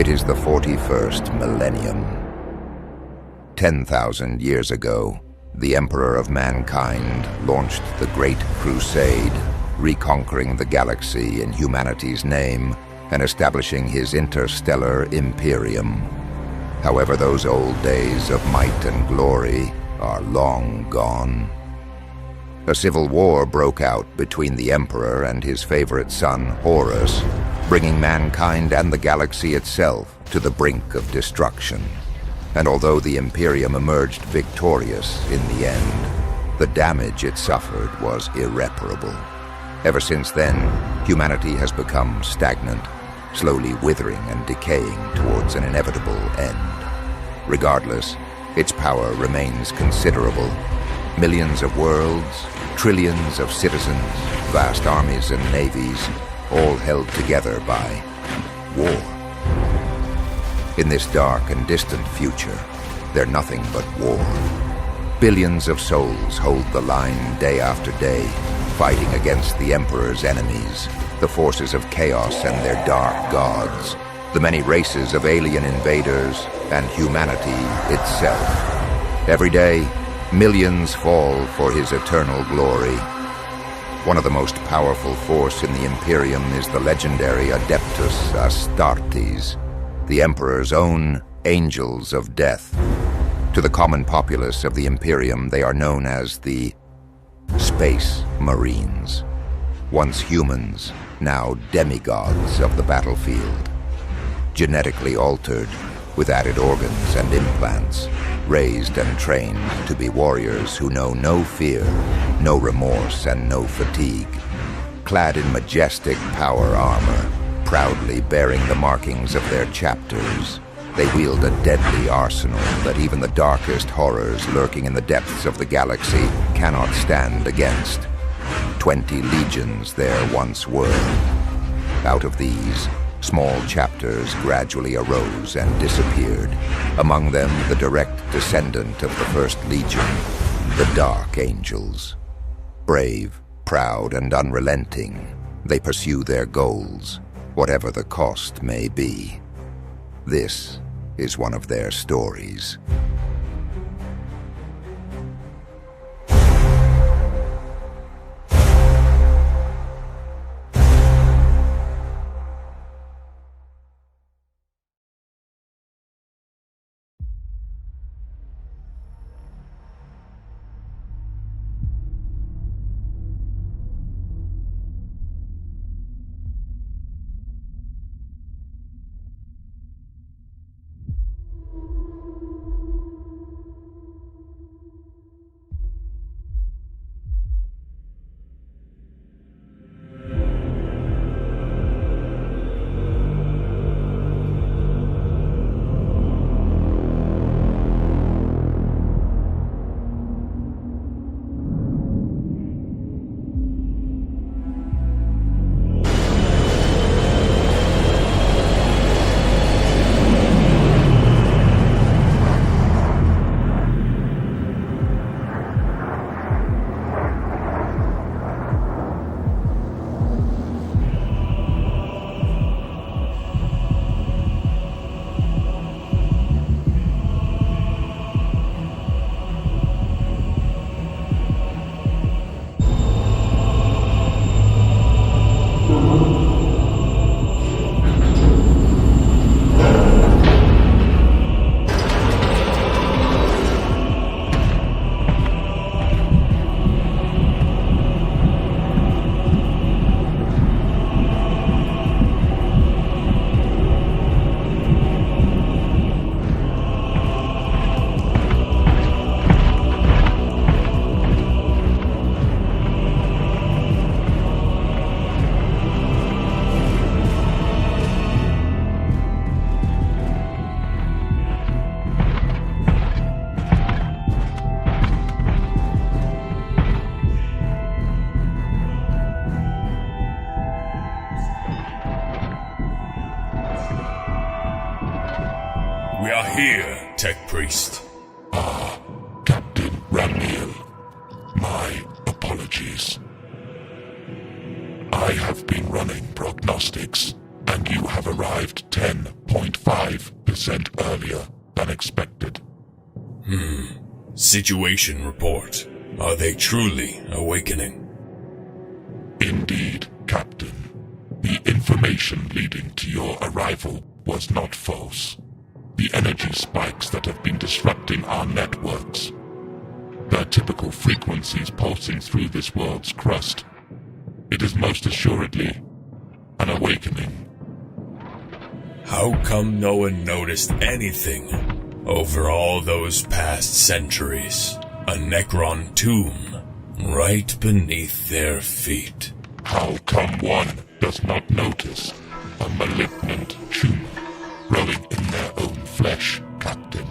It is the 41st millennium. 10,000 years ago, the Emperor of Mankind launched the Great Crusade, reconquering the galaxy in humanity's name and establishing his interstellar imperium. However, those old days of might and glory are long gone. A civil war broke out between the Emperor and his favorite son, Horus, bringing mankind and the galaxy itself to the brink of destruction. And although the Imperium emerged victorious in the end, the damage it suffered was irreparable. Ever since then, humanity has become stagnant, slowly withering and decaying towards an inevitable end. Regardless, its power remains considerable. Millions of worlds, trillions of citizens, vast armies and navies, all held together by war. In this dark and distant future, they're nothing but war. Billions of souls hold the line day after day, fighting against the Emperor's enemies, the forces of chaos and their dark gods, the many races of alien invaders, and humanity itself. Every day, millions fall for his eternal glory. One of the most powerful force in the Imperium is the legendary Adeptus Astartes, the Emperor's own angels of death. To the common populace of the Imperium, they are known as the Space Marines. Once humans, now demigods of the battlefield. Genetically altered, with added organs and implants, raised and trained to be warriors who know no fear, no remorse, and no fatigue. Clad in majestic power armor, proudly bearing the markings of their chapters, they wield a deadly arsenal that even the darkest horrors lurking in the depths of the galaxy cannot stand against. 20 legions there once were. Out of these, small chapters gradually arose and disappeared. Among them, the direct descendant of the First Legion, the Dark Angels. Brave, proud, and unrelenting, they pursue their goals, whatever the cost may be. This is one of their stories. We are here, Tech Priest. Captain Ramiel. My apologies. I have been running prognostics, and you have arrived 10 0.5% earlier than expected. Situation report. Are they truly awakening? Indeed, Captain. The information leading to your arrival was not false. The energy spikes that have been disrupting our networks. The typical frequencies pulsing through this world's crust. It is most assuredly an awakening. How come no one noticed anything over all those past centuries? A Necron tomb right beneath their feet. How come one does not notice a malignant tumor growing in their own flesh, Captain?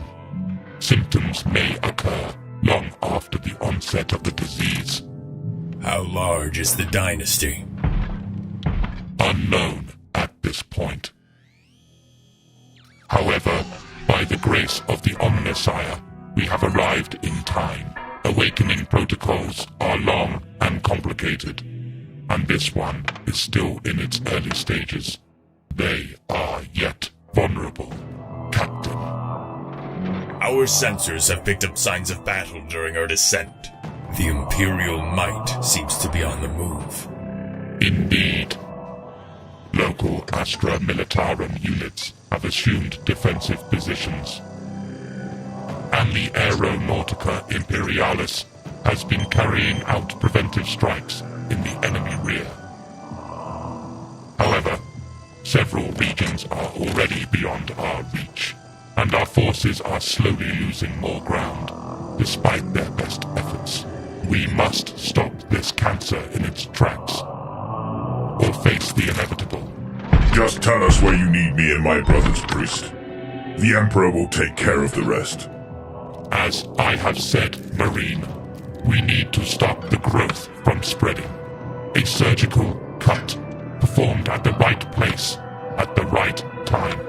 Symptoms may occur long after the onset of the disease. How large is the dynasty? Unknown at this point. However, by the grace of the Omnissiah, we have arrived in time. Awakening protocols are long and complicated, and this one is still in its early stages. They are yet vulnerable, Captain. Our sensors have picked up signs of battle during our descent. The Imperial might seems to be on the move. Indeed. Local Astra Militarum units have assumed defensive positions, and the Aeronautica Imperialis has been carrying out preventive strikes in the enemy rear. However, several regions are already beyond our reach, and our forces are slowly losing more ground, despite their best efforts. We must stop this cancer in its tracks, or face the inevitable. Just tell us where you need me and my brothers, priest. The Emperor will take care of the rest. As I have said, Marine, we need to stop the growth from spreading. A surgical cut performed at the right place, at the right time.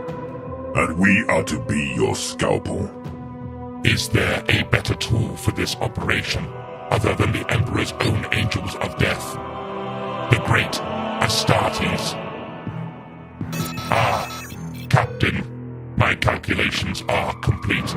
And we are to be your scalpel. Is there a better tool for this operation other than the Emperor's own angels of death? The great Astartes. Ah, Captain, my calculations are complete.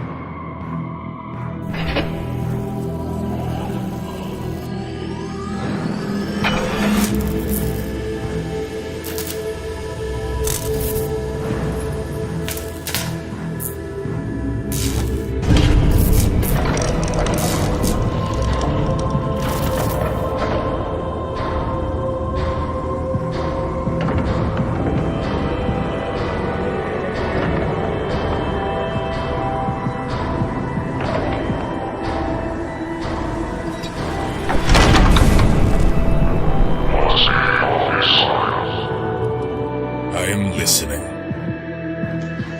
I am listening.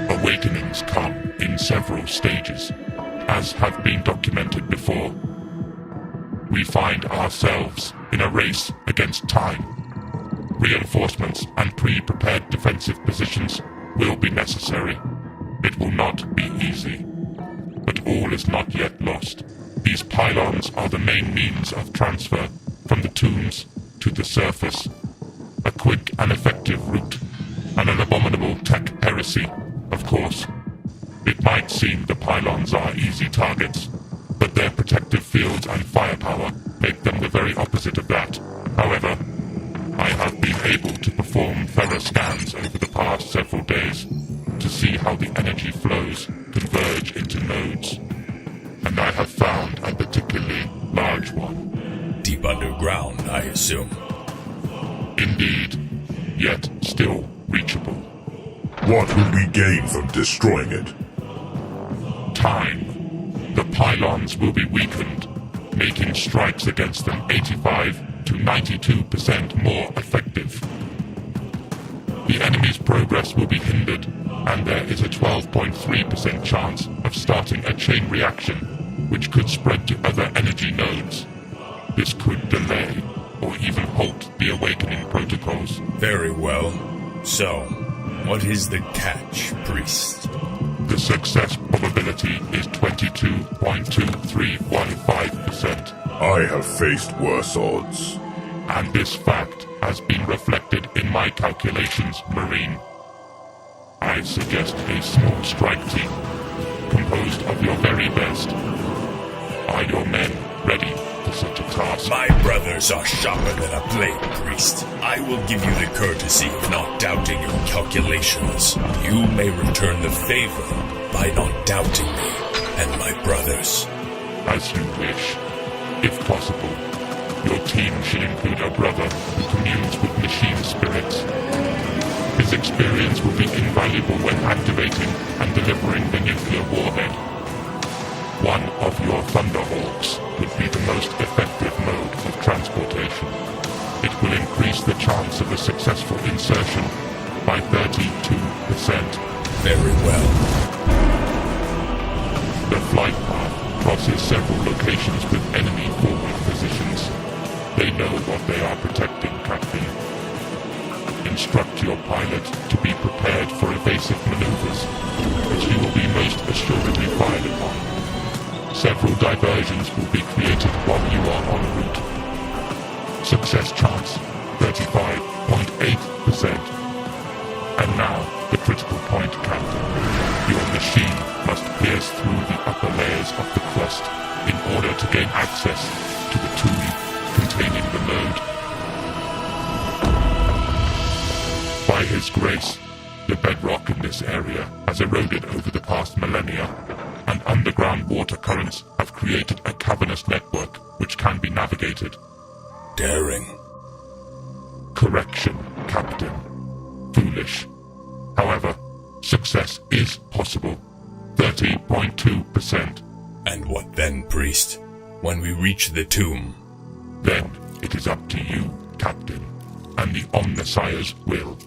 Awakenings come in several stages, as have been documented before. We find ourselves in a race against time. Reinforcements and pre-prepared defensive positions will be necessary. It will not be easy, but all is not yet lost. These pylons are the main means of transfer from the tombs to the surface. A quick and effective route, and an abominable tech heresy, of course. It might seem the pylons are easy targets, but their protective fields and firepower make them the very opposite of that. However, I have been able to perform thorough scans over the past several days to see how the energy flows converge into nodes, and I have found a particularly large one. Deep underground, I assume. Indeed, yet still reachable. What will we gain from destroying it? Time. The pylons will be weakened, making strikes against them 85 to 92% more effective. The enemy's progress will be hindered, and there is a 12.3% chance of starting a chain reaction, which could spread to other energy nodes. This could delay or even halt the awakening protocols. Very well. So, what is the catch, priest? The success probability is 22.2315%. I have faced worse odds. And this fact has been reflected in my calculations, Marine. I I suggest a small strike team, composed of your very best. Are your men ready for such a task? My brothers are sharper than a blade, priest. I will give you the courtesy of not doubting your calculations. You may return the favor by not doubting me and my brothers. As you wish. If possible, your team should include a brother who communes with machine spirits. His experience will be invaluable when activating and delivering the nuclear warhead. One of your Thunderhawks would be the most effective mode of transportation. It will increase the chance of a successful insertion by 32%. Very well. The flight path crosses several locations with enemy forward positions. They know what they are protecting, Captain. Instruct your pilot to be prepared for evasive maneuvers, which he will be most assuredly fired upon. Several diversions will be created while you are en route. Success chance, 35.8%. And now, the critical point, Captain. Your machine must pierce through the upper layers of the crust in order to gain access to the tomb containing the node. By his grace, the bedrock in this area has eroded over the past millennia, and underground water currents have created a cavernous network which can be navigated. Daring. Correction, Captain. Foolish. However, success is possible. 30.2%. And what then, priest? When we reach the tomb? Then it is up to you, Captain, and the Omnisires will.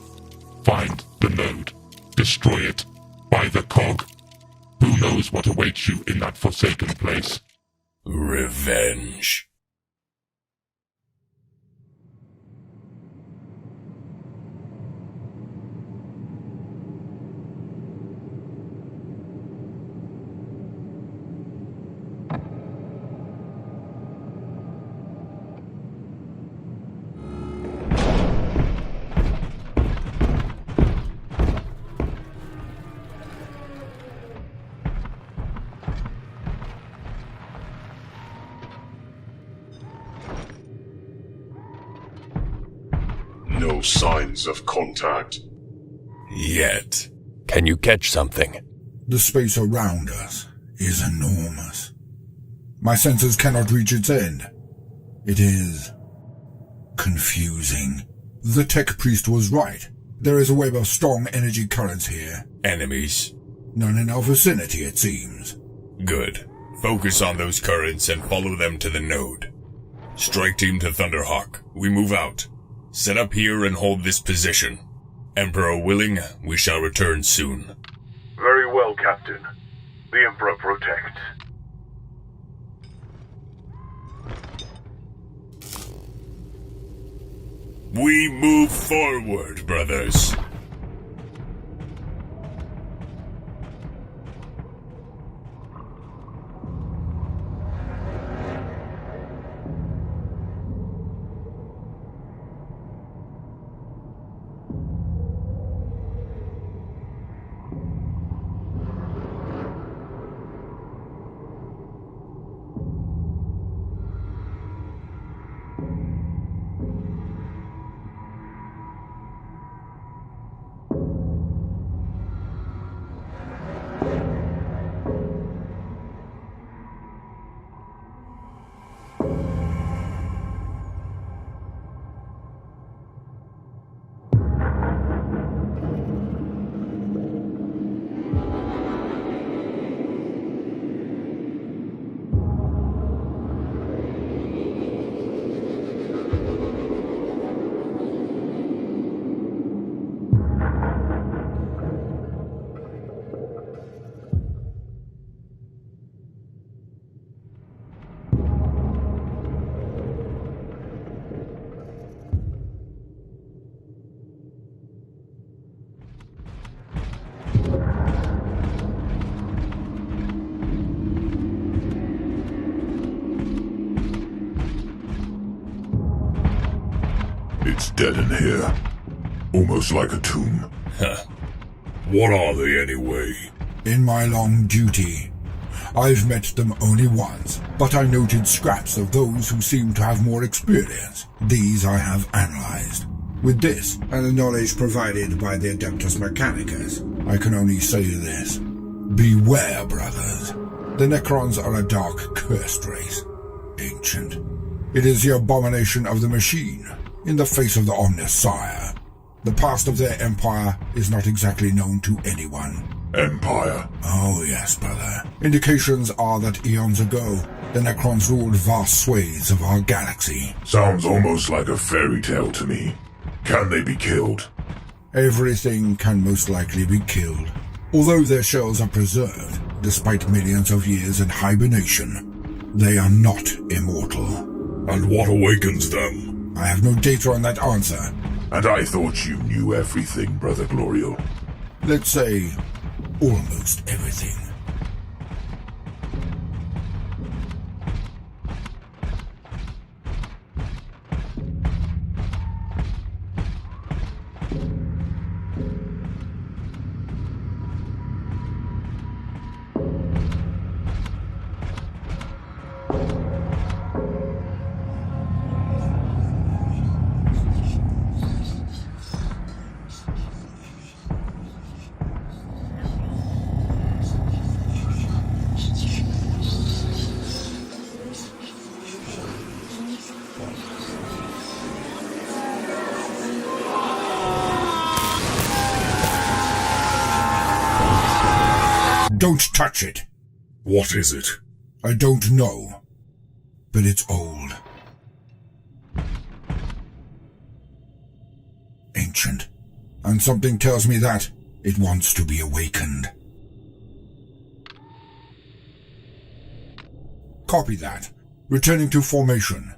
Find the node. Destroy it. By the cog. Who knows what awaits you in that forsaken place? Revenge. No signs of contact. Yet. Can you catch something? The space around us is enormous. My senses cannot reach its end. It is confusing. The tech priest was right. There is a web of strong energy currents here. Enemies? None in our vicinity, it seems. Good. Focus on those currents and follow them to the node. Strike team to Thunderhawk. We move out. Set up here and hold this position. Emperor willing, we shall return soon. Very well, Captain. The Emperor protects. We move forward, brothers. It's dead in here. Almost like a tomb. Huh. What are they anyway? In my long duty, I've met them only once, but I noted scraps of those who seem to have more experience. These I have analyzed. With this, and the knowledge provided by the Adeptus Mechanicus, I can only say this. Beware, brothers. The Necrons are a dark, cursed race. Ancient. It is the abomination of the machine, in the face of the Omnissiah. The past of their empire is not exactly known to anyone. Empire? Oh yes, brother. Indications are that eons ago, the Necrons ruled vast swathes of our galaxy. Sounds almost like a fairy tale to me. Can they be killed? Everything can most likely be killed. Although their shells are preserved, despite millions of years in hibernation, they are not immortal. And what awakens them? I have no data on that answer. And I thought you knew everything, Brother Glorial. Let's say, almost everything. Don't touch it. What is it? I don't know, but it's old. Ancient. And something tells me that it wants to be awakened. Copy that. Returning to formation.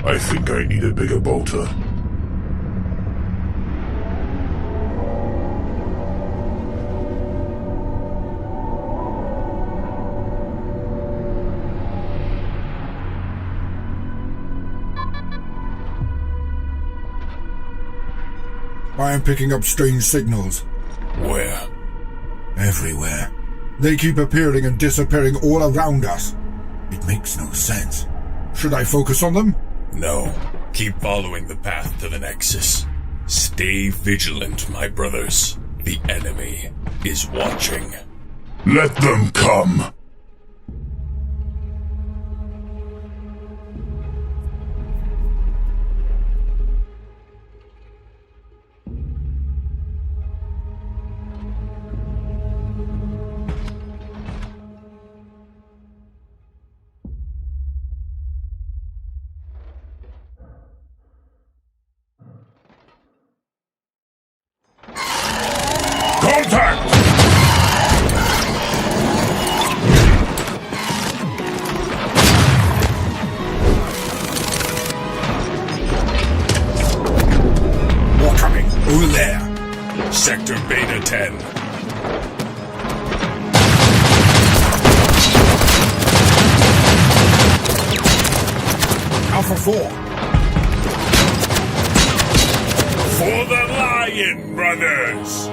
I think I need a bigger bolter. I am picking up strange signals. Where? Everywhere. They keep appearing and disappearing all around us. It makes no sense. Should I focus on them? No. Keep following the path to the Nexus. Stay vigilant, my brothers. The enemy is watching. Let them come! Contact! More coming. Over there. Sector Beta 10. Alpha 4. For the Lion, brothers!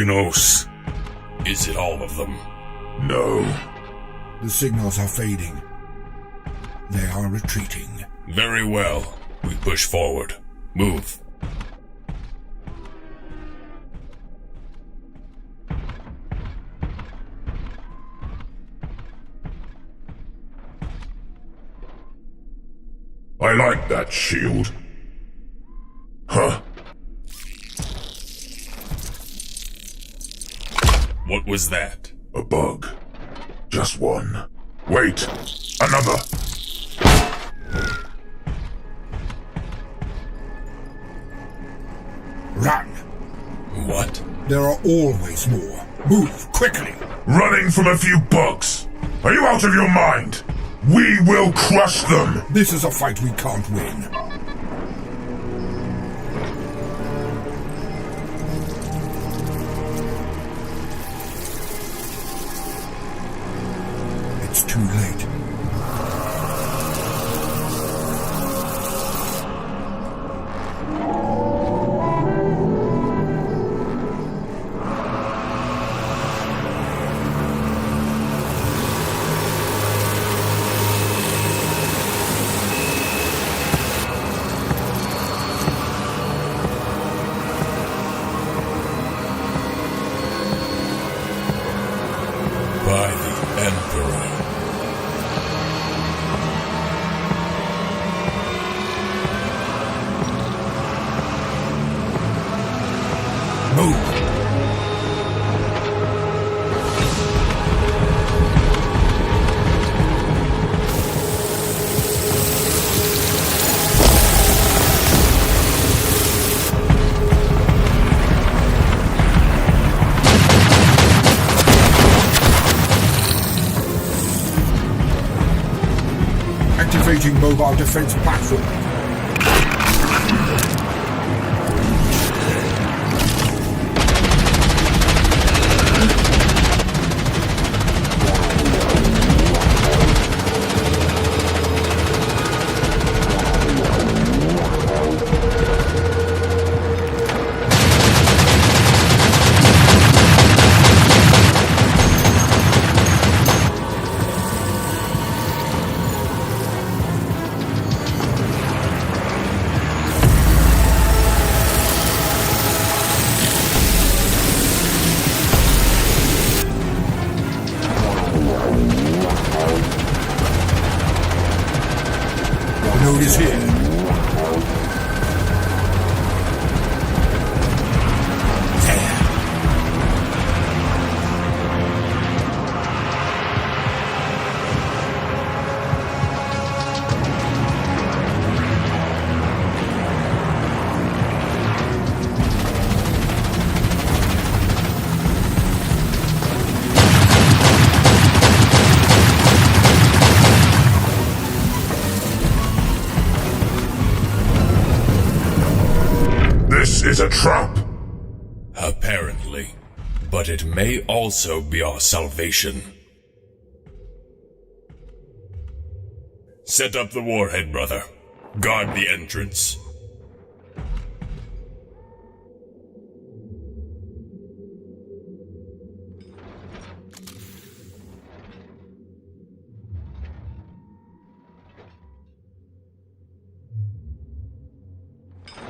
Sentinels. Is it all of them? No. The signals are fading. They are retreating. Very well. We push forward. Move. I like that shield. Huh. What was that? A bug. Just one. Wait! Another! Run! What? There are always more. Move, quickly! Running from a few bugs! Are you out of your mind? We will crush them! This is a fight we can't win. It's too late. By the Emperor. Move! Activating mobile defense platform. Node is here. There. This is a trap! Apparently. But it may also be our salvation. Set up the warhead, brother. Guard the entrance.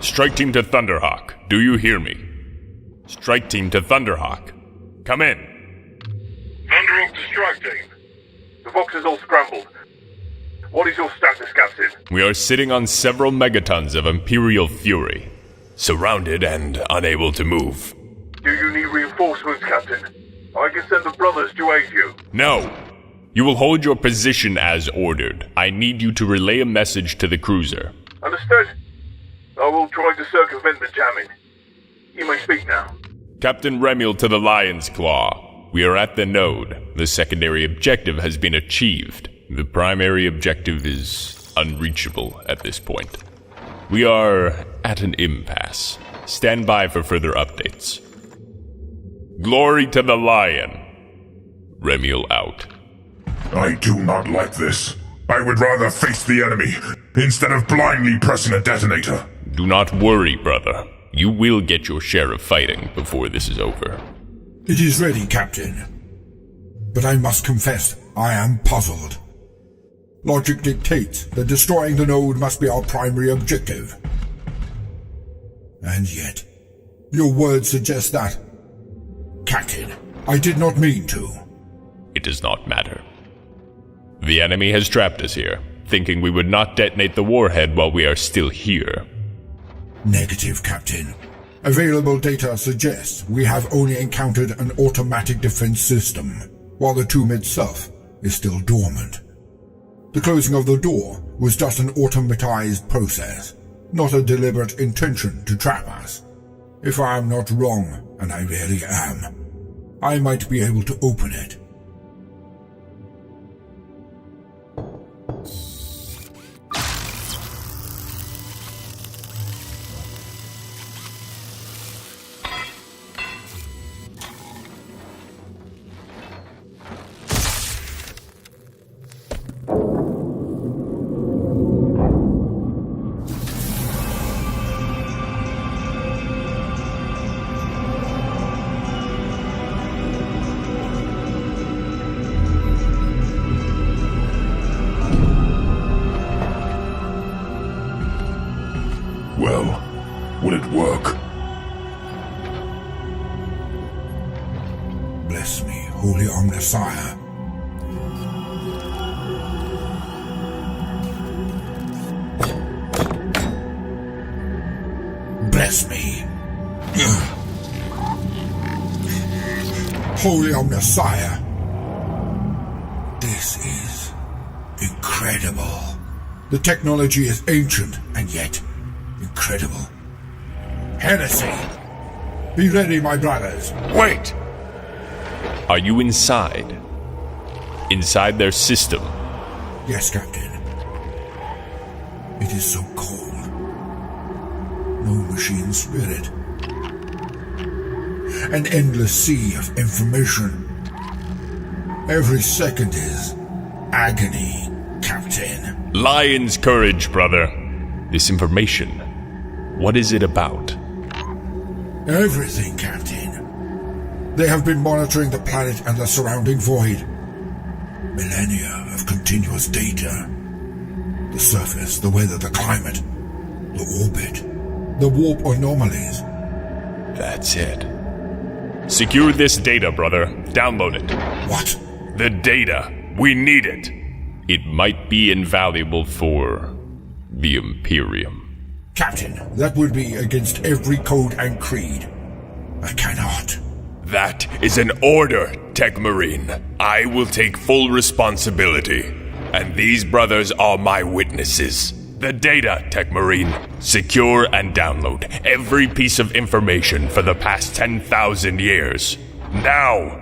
Strike team to Thunderhawk. Do you hear me? Strike team to Thunderhawk. Come in. Thunderhawk to strike team. The box is all scrambled. What is your status, Captain? We are sitting on several megatons of Imperial fury. Surrounded and unable to move. Do you need reinforcements, Captain? I can send the brothers to aid you. No. You will hold your position as ordered. I need you to relay a message to the cruiser. Understood? I will try to circumvent the jamming. You may speak now. Captain Remiel to the Lion's Claw. We are at the node. The secondary objective has been achieved. The primary objective is unreachable at this point. We are at an impasse. Stand by for further updates. Glory to the Lion. Remiel out. I do not like this. I would rather face the enemy instead of blindly pressing a detonator. Do not worry, brother. You will get your share of fighting before this is over. It is ready, Captain. But I must confess, I am puzzled. Logic dictates that destroying the node must be our primary objective. And yet, your words suggest that. Captain, I did not mean to. It does not matter. The enemy has trapped us here, thinking we would not detonate the warhead while we are still here. Negative, Captain. Available data suggests we have only encountered an automatic defense system, while the tomb itself is still dormant. The closing of the door was just an automatized process, not a deliberate intention to trap us. If I am not wrong, and I really am, I might be able to open it. Well, will it work? Bless me, Holy Omnissiah. Bless me. Holy Omnissiah. This is incredible. The technology is ancient and yet incredible. Heresy! Be ready, my brothers. Wait! Are you inside? Inside their system? Yes, Captain. It is so cold. No machine spirit. An endless sea of information. Every second is agony, Captain. Lion's courage, brother. This information, what is it about? Everything, Captain. They have been monitoring the planet and the surrounding void. Millennia of continuous data. The surface, the weather, the climate, the orbit, the warp anomalies. That's it. Secure this data, brother. Download it. What? The data. We need it. It might be invaluable for the Imperium. Captain, that would be against every code and creed. I cannot. That is an order, Tech Marine. I will take full responsibility. And these brothers are my witnesses. The data, Tech Marine. Secure and download every piece of information for the past 10,000 years. Now!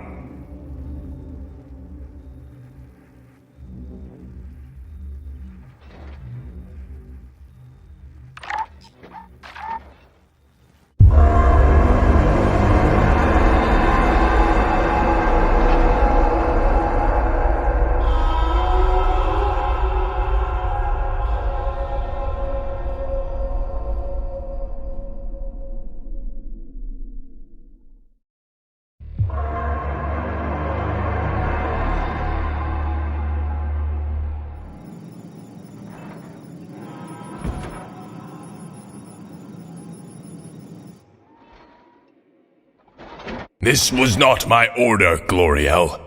This was not my order, Gloriel.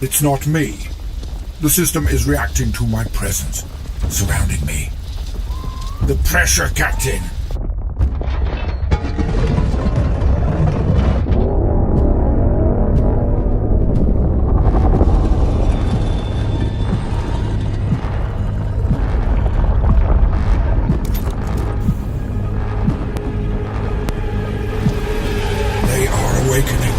It's not me. The system is reacting to my presence, surrounding me. The pressure, Captain! They are awakening.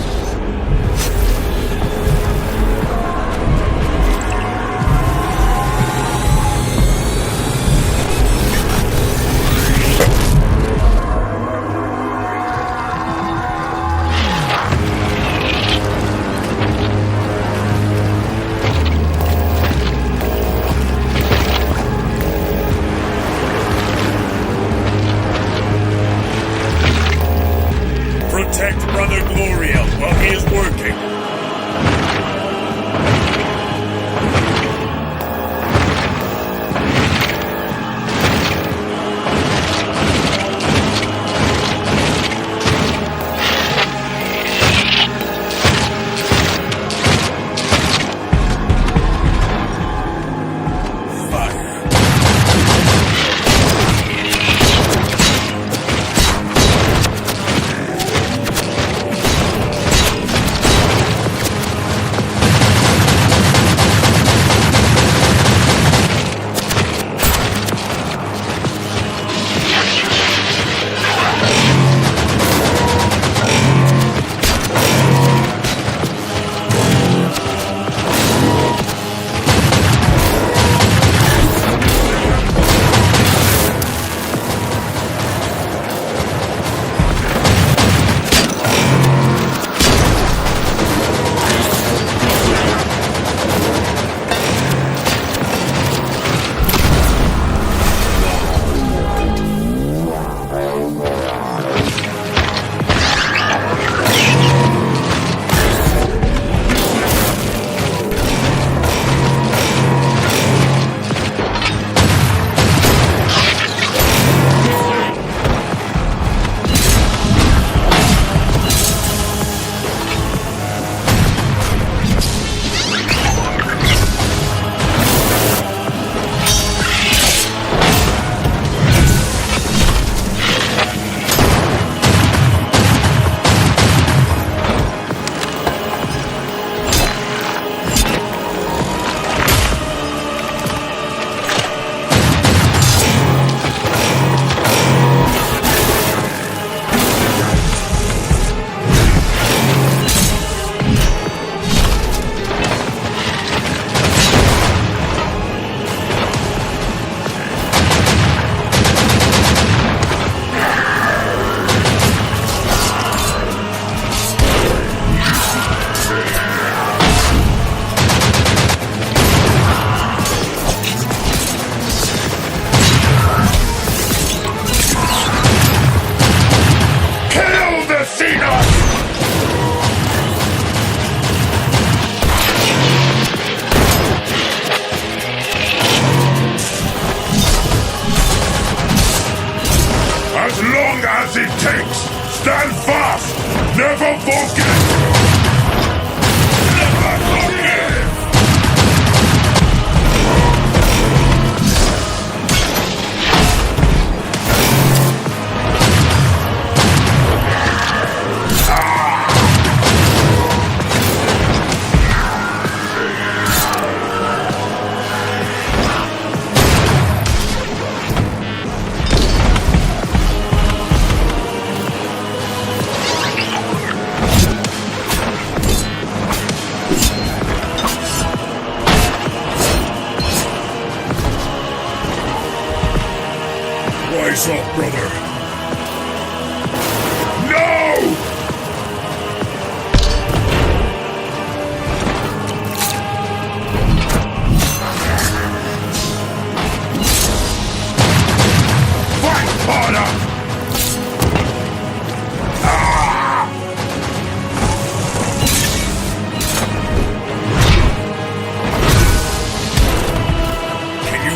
off, brother! No! Fight harder!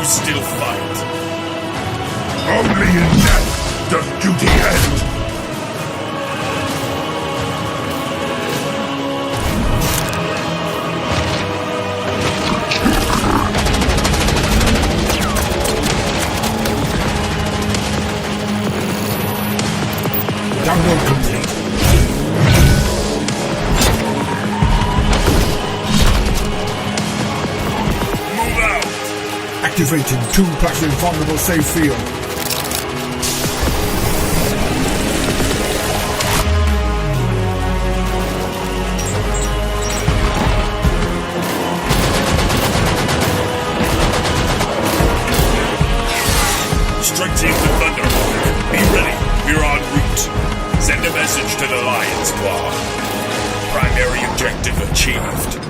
Still fight. Only in death does duty end. Download complete. Activating 2+ invulnerable safe field. Strike team to Thunderhawk. Be ready. We're en route. Send a message to the Lion's Claw. Primary objective achieved.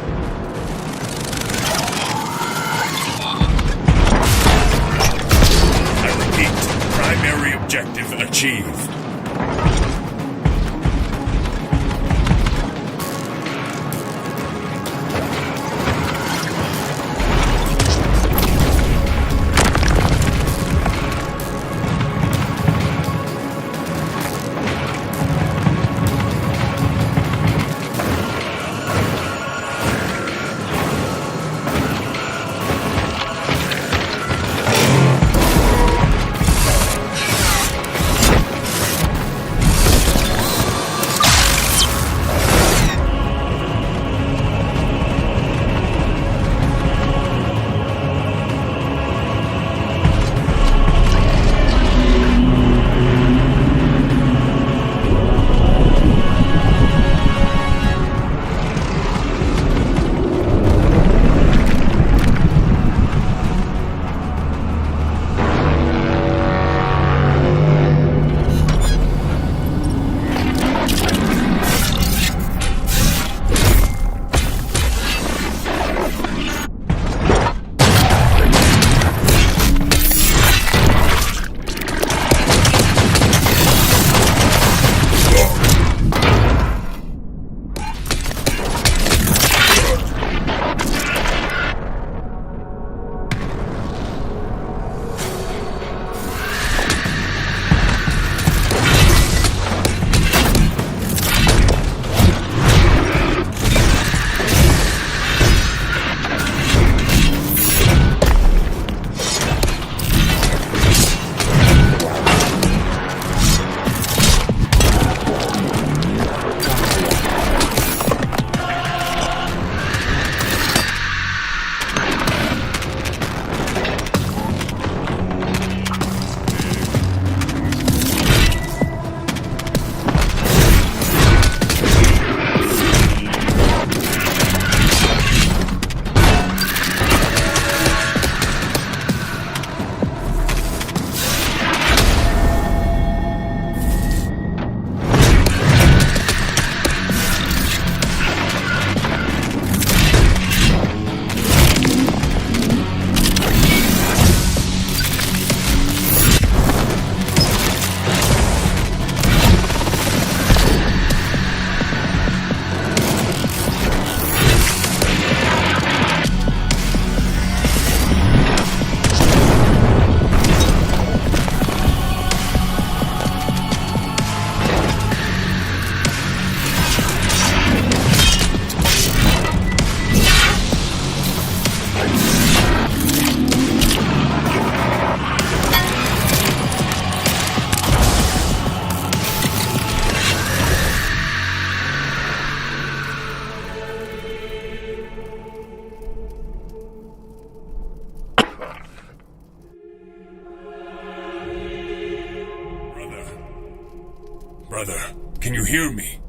Primary objective achieved. Brother, can you hear me?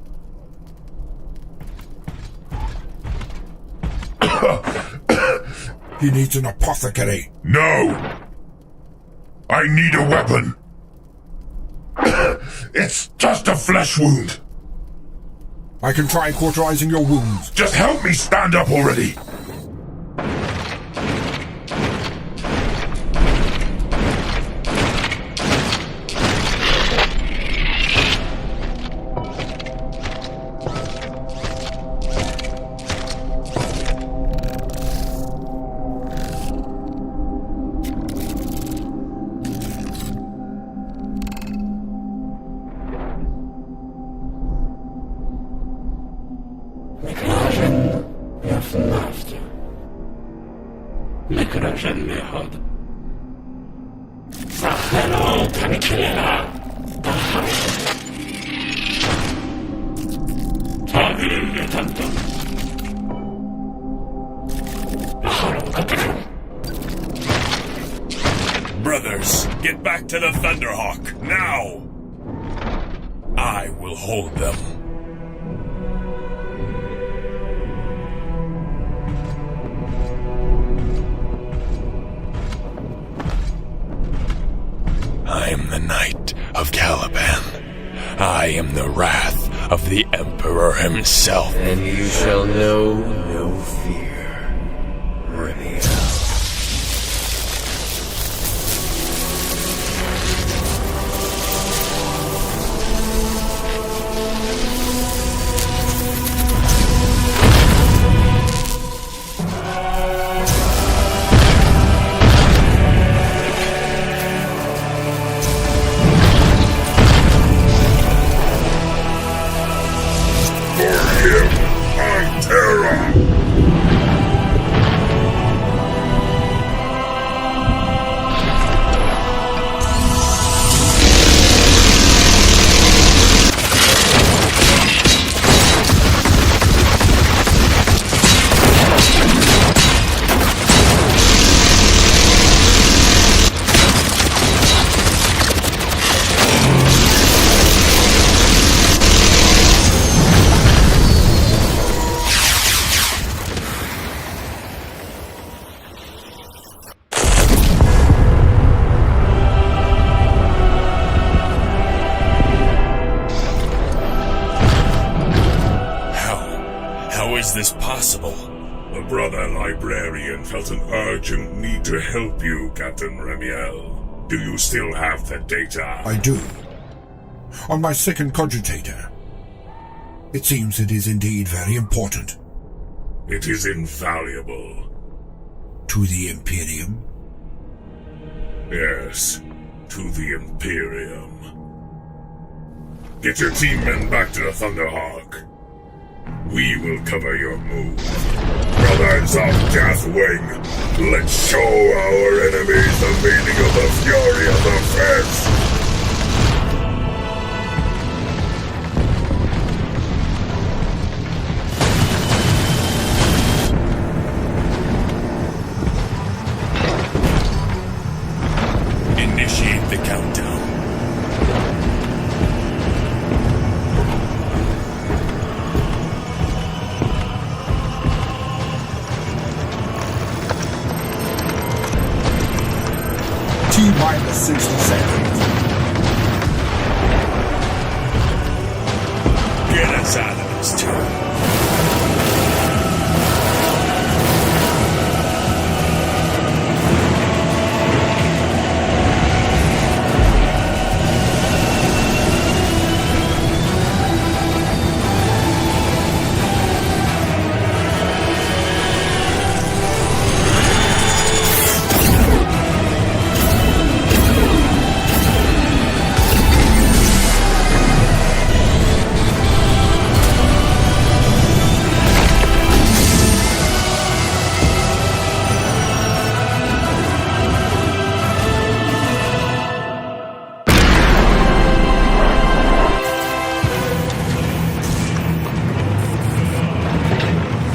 He needs an apothecary. No! I need a weapon! It's just a flesh wound. I can try cauterizing your wounds. Just help me stand up already. Brothers, get back to the Thunderhawk, now! I will hold them. I am the Knight of Caliban. I am the wrath of the Emperor himself. And you shall know no fear, Remiel. How is this possible? The brother librarian felt an urgent need to help you, Captain Remiel. Do you still have the data? I do. On my second cogitator. It seems it is indeed very important. It is invaluable. To the Imperium? Yes, to the Imperium. Get your team men back to the Thunderhawk. We will cover your move. Brothers of Deathwing, let's show our enemies the meaning of the fury of the Fist! Initiate the countdown. T-minus 60 seconds. Get us out of this town.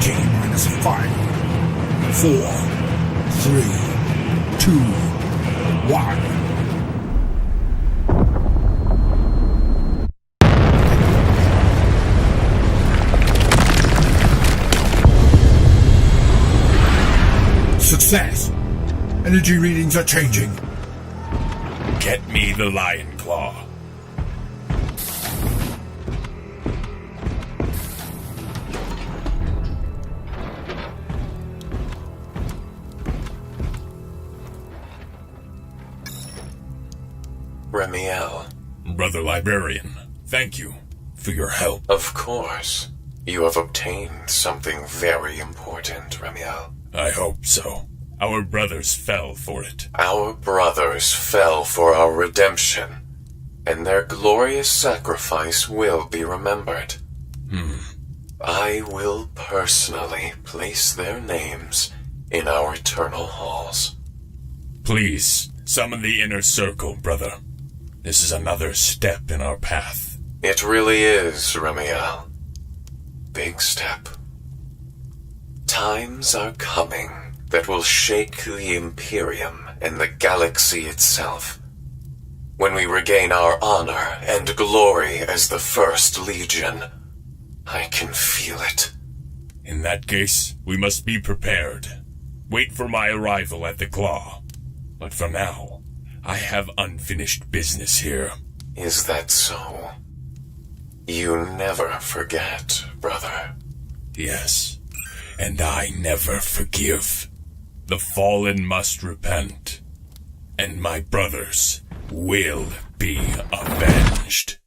T-minus 5, 4, 3, 2, 1. Success! Energy readings are changing. Get me the Lion Claw. Remiel. Brother Librarian, thank you for your help. Of course. You have obtained something very important, Remiel. I hope so. Our brothers fell for it. Our brothers fell for our redemption, and their glorious sacrifice will be remembered. I will personally place their names in our eternal halls. Please, summon the inner circle, brother. This is another step in our path. It really is, Remiel. Big step. Times are coming that will shake the Imperium and the galaxy itself. When we regain our honor and glory as the First Legion, I can feel it. In that case, we must be prepared. Wait for my arrival at the Claw. But for now, I have unfinished business here. Is that so? You never forget, brother. Yes, and I never forgive. The fallen must repent, and my brothers will be avenged.